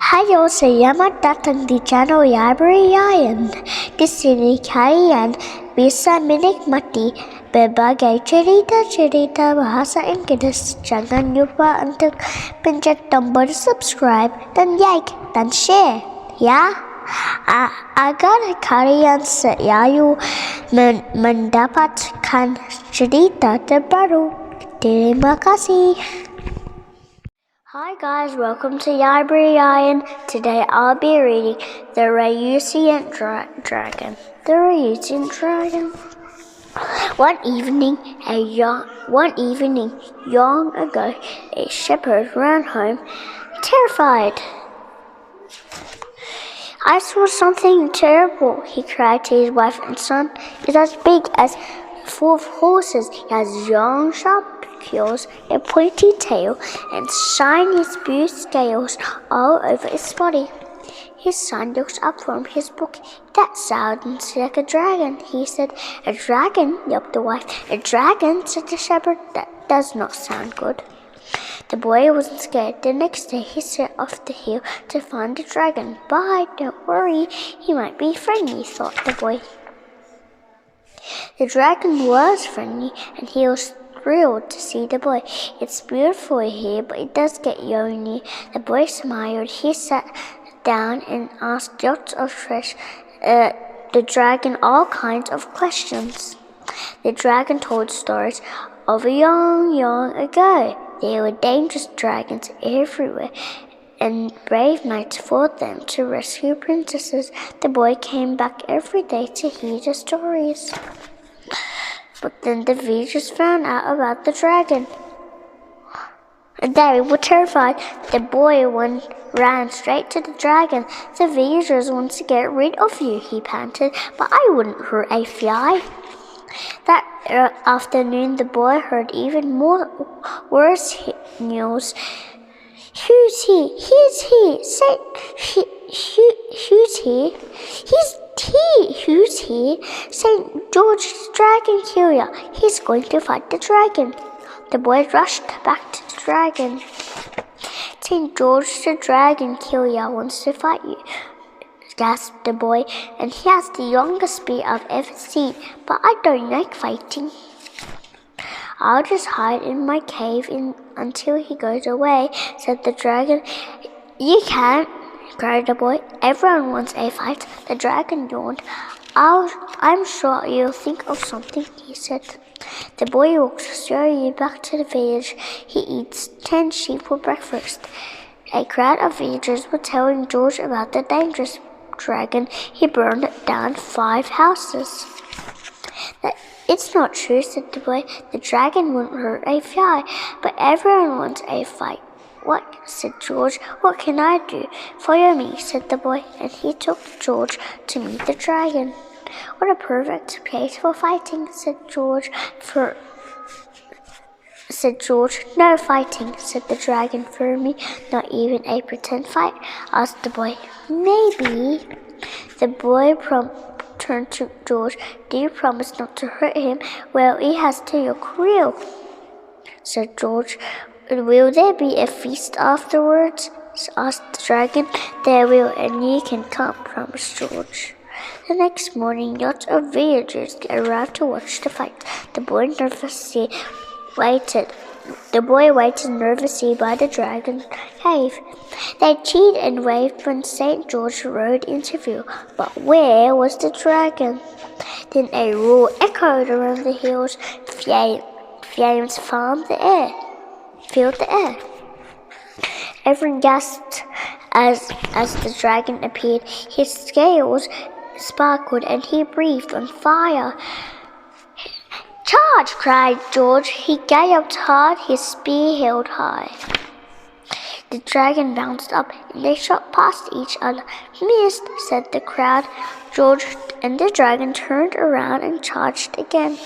Halo, selamat datang di channel Library Ryan. Di sini kalian bisa menikmati berbagai cerita-cerita bahasa Inggris. Jangan lupa untuk pencet tombol subscribe dan like dan share, ya. Agar kalian selalu mendapatkan cerita terbaru. Terima kasih. Hi guys, welcome to Library Iron. Today I'll be reading The Relucent Dragon. The Relucent Dragon. One evening long ago, a shepherd ran home, terrified. I saw something terrible, he cried to his wife and son. It's as big as 4 horses. It has long, sharp quills, a pointy tail, and shiny smooth scales all over its body. His son looked up from his book. That sounds like a dragon, he said. A dragon, yelped the wife. A dragon, said the shepherd. That does not sound good. The boy wasn't scared. The next day he set off the hill to find the dragon. Bye, don't worry, he might be friendly, thought the boy. The dragon was friendly, and he was thrilled to see the boy. It's beautiful here, but it does get lonely. The boy smiled. He sat down and asked lots of the dragon all kinds of questions. The dragon told stories of long ago. There were dangerous dragons everywhere, and brave knights fought them to rescue princesses. The boy came back every day to hear the stories. But then the villagers found out about the dragon, and they were terrified. The boy ran straight to the dragon. The villagers want to get rid of you, he panted, but I wouldn't hurt a fly. That afternoon, the boy heard even worse news. Who's he? He's here. Who's here? He's here. Who's here? St. George the Dragon Killer. He's going to fight the dragon. The boy rushed back to the dragon. St. George the Dragon Killer wants to fight you, gasped the boy, and he has the longest spear I've ever seen, but I don't like fighting. I'll just hide in my cave until he goes away, said the dragon. You can't, cried the boy. Everyone wants a fight. The dragon yawned. I'm sure you'll think of something, he said. The boy walked slowly back to the village. He eats 10 sheep for breakfast. A crowd of villagers were telling George about the dangerous dragon. He burned down 5 houses. It's not true, said the boy. The dragon won't hurt a fly, but everyone wants a fight. What? Said George. What can I do? Follow me, said the boy, and he took George to meet the dragon. What a perfect place for fighting, said George. No fighting, said the dragon firmly. Not even a pretend fight, asked the boy. Maybe. The boy turned to George. Do you promise not to hurt him? Well, it has to look real, said George. Will there be a feast afterwards? Asked the dragon. There will, and you can come, promised George. The next morning, lots of villagers arrived to watch the fight. The boy waited nervously by the dragon cave. They cheered and waved when St. George rode into view, but where was the dragon? Then a roar echoed around the hills. Flames filled the air. Everyone gasped as the dragon appeared. His scales sparkled and he breathed on fire. Charge! Cried George. He galloped hard, his spear held high. The dragon bounced up, and they shot past each other. Missed, said the crowd. George and the dragon turned around and charged again.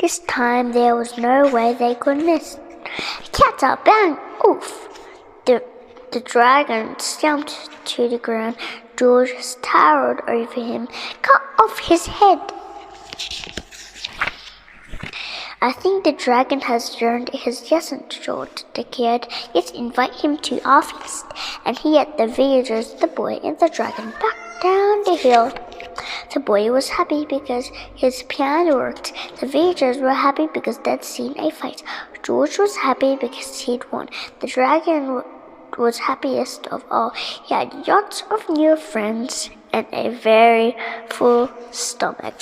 This time there was no way they could miss. Cat bang! Oof! The dragon slumped to the ground. George towered over him. Cut off his head! I think the dragon has learned his lesson, George declared. Let's invite him to our feast. And he led the villagers, the boy, and the dragon back down the hill. The boy was happy because his plan worked. The villagers were happy because they'd seen a fight. George was happy because he'd won. The dragon was happiest of all. He had lots of new friends and a very full stomach.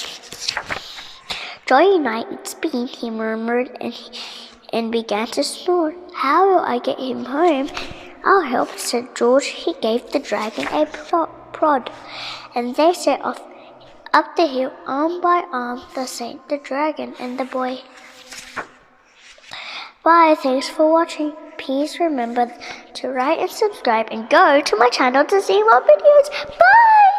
Jolly night it's been, he murmured, and began to snore. How will I get him home? I'll help, said George. He gave the dragon a prod, and they set off up the hill, arm by arm, the saint, the dragon, and the boy. Bye, thanks for watching. Please remember to like and subscribe and go to my channel to see more videos. Bye!